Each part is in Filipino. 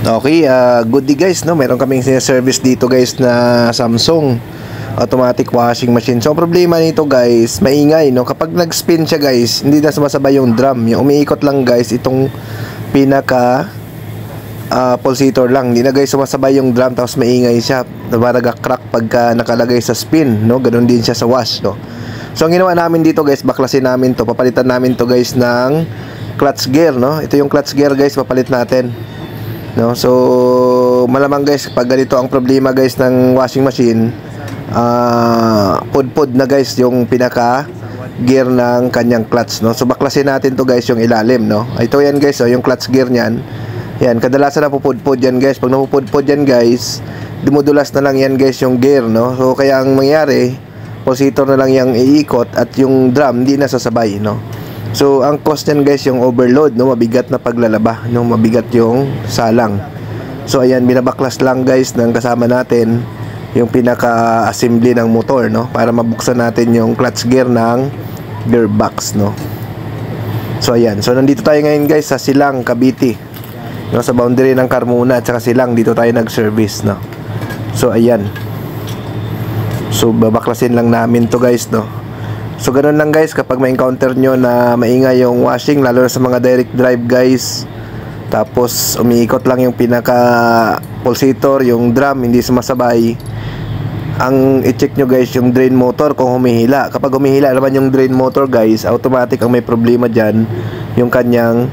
Okay, good day guys, no? Meron kaming service dito guys na Samsung automatic washing machine. So, ang problema nito guys, maingay, no? Kapag nag-spin siya guys, hindi na sumasabay yung drum. Yung umiikot lang guys, itong pinaka pulsator lang. Hindi na guys sumasabay yung drum, tapos maingay siya. Diba, nag-crack pagka nakalagay sa spin, no? Ganun din siya sa wash, no? So, ang ginawa namin dito guys, baklasin namin to. Papalitan namin to guys ng clutch gear, no? Ito yung clutch gear guys, papalit natin. No, so malamang guys pag ganito ang problema guys ng washing machine, pudpud na guys yung pinaka gear ng kanyang clutch, no. So baklasin natin to guys yung ilalim, no. Ito yan guys, yung clutch gear niyan. Yan, kadalasan napupudpud yan guys. Pag napupudpud yan guys, dumudulas na lang yan guys yung gear, no. So kaya ang mangyari, pulsator na lang yung iikot at yung drum hindi na sasabay, no. So, ang cost niyan guys, yung overload, no, mabigat na paglalaba, no, mabigat yung salang. So, ayan, binabaklas lang guys ng kasama natin yung pinaka-assembly ng motor, no, para mabuksan natin yung clutch gear ng gearbox, no. So, ayan. So, nandito tayo ngayon guys sa Silang, Cavite, no, sa boundary ng Carmona at saka Silang, dito tayo nag-service, no. So, ayan. So, babaklasin lang namin to guys, no. So ganun lang guys, kapag ma-encounter nyo na maingay yung washing, lalo na sa mga direct drive guys, tapos umiikot lang yung pinaka pulsator, yung drum hindi sumasabay, ang i-check nyo guys yung drain motor kung humihila. Kapag humihila naman yung drain motor guys, automatic ang may problema dyan yung kanyang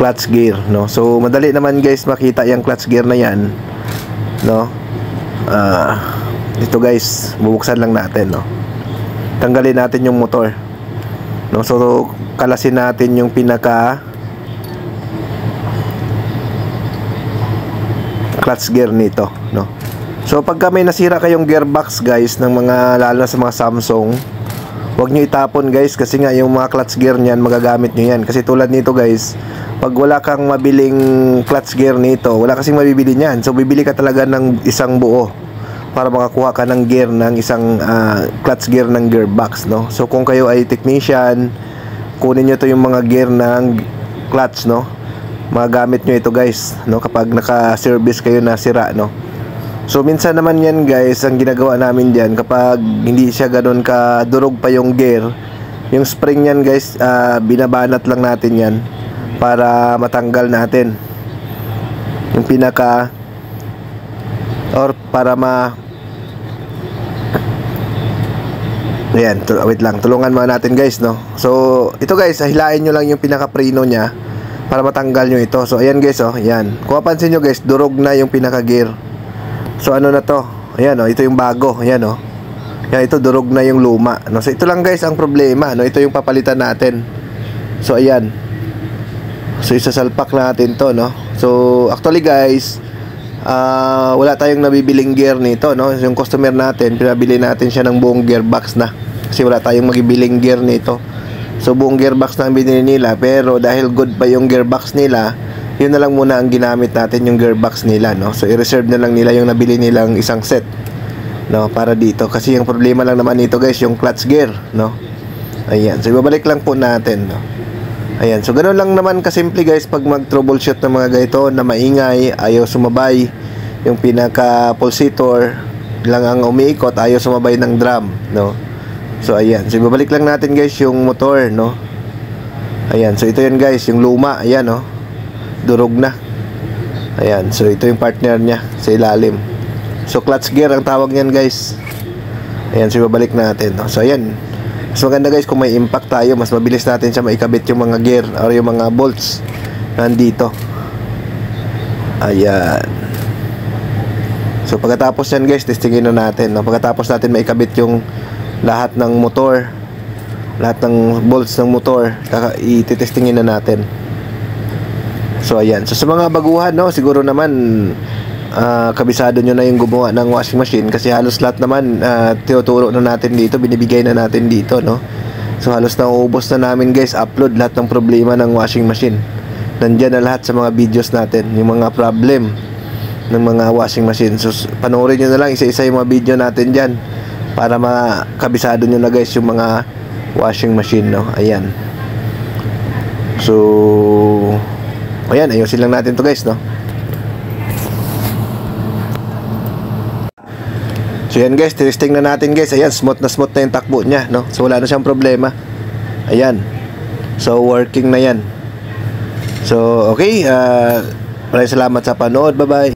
clutch gear, no. So madali naman guys makita yung clutch gear na yan, no. Dito guys, bubuksan lang natin, no. Tanggalin natin yung motor, no. So kalasin natin yung pinaka clutch gear nito, no. So pagka may nasira kayong gearbox guys ng mga, lalo na sa mga Samsung, huwag nyo itapon guys, kasi nga yung mga clutch gear niyan magagamit nyo yan. Kasi tulad nito guys, pag wala kang mabiling clutch gear nito, wala kasing mabibili niyan. So bibili ka talaga ng isang buo para makakuha ka ng gear ng isang clutch gear ng gearbox, no. So kung kayo ay technician, kunin nyo to yung mga gear ng clutch, no. Magagamit nyo ito guys, no, kapag naka-service kayo na sira, no. So minsan naman yan guys, ang ginagawa namin diyan, kapag hindi siya ganoon ka durog pa yung gear, yung spring yan guys, binabanat lang natin yan para matanggal natin yung pinaka, or para ayan, wait lang, tulungan muna natin guys, no. So ito guys, hilain nyo lang yung pinaka-preno nya para matanggal nyo ito. So ayan guys, oh, ayan, kung mapansin nyo guys, durog na yung pinaka-gear. So ano na to, ayan, oh, ito yung bago, ayan, oh, ayan, ito durog na yung luma, no. So ito lang guys ang problema, no. Ito yung papalitan natin. So ayan, so isasalpak natin to, no. So actually guys, wala tayong nabibiling gear nito, no. Yung customer natin, pinabili natin siya ng buong gearbox na, kasi wala tayong magibiling gear nito. So buong gearbox na ang binili nila, pero dahil good pa yung gearbox nila, yun na lang muna ang ginamit natin, yung gearbox nila, no. So i-reserve na lang nila yung nabili nilang isang set, no, para dito. Kasi yung problema lang naman nito guys, yung clutch gear, no. Ayan, so ibabalik lang po natin, no. Ayan, so ganoon lang naman kasimple guys pag mag-troubleshoot ng mga ganito na maingay, ayaw sumabay yung pinaka pulsator lang ang umiikot, ayaw sumabay ng drum, no. So ayan, so ibabalik lang natin guys yung motor, no. Ayan, so ito yan guys, yung luma, ayan, no, durog na. Ayan, so ito yung partner nya sa ilalim. So clutch gear ang tawag niyan guys. Ayan, so ibabalik natin, no. So ayan, mas maganda guys kung may impact tayo, mas mabilis natin siya maikabit yung mga gear or yung mga bolts nandito. Ayan. So pagkatapos yan guys, testingin na natin, no? Pagkatapos natin maikabit yung lahat ng motor, lahat ng bolts ng motor, ititestingin na natin. So ayan, so sa mga baguhan, no, siguro naman kabisado nyo na yung gumawa ng washing machine, kasi halos lahat naman tinuturo na natin dito, binibigay na natin dito, no. So halos nauubos na namin guys, upload lahat ng problema ng washing machine. Nandyan na lahat sa mga videos natin, yung mga problem ng mga washing machine. So panoorin nyo na lang isa-isa yung mga video natin dyan para makabisado nyo na guys yung mga washing machine, no. Ayan. So Ayan, ayusin lang natin to guys, no? So yan guys, testing na natin guys. Ayan, smooth na yung takbo niya, no? So wala na siyang problema. Ayan. So working na yan. So okay, maraming salamat sa panood. Bye bye.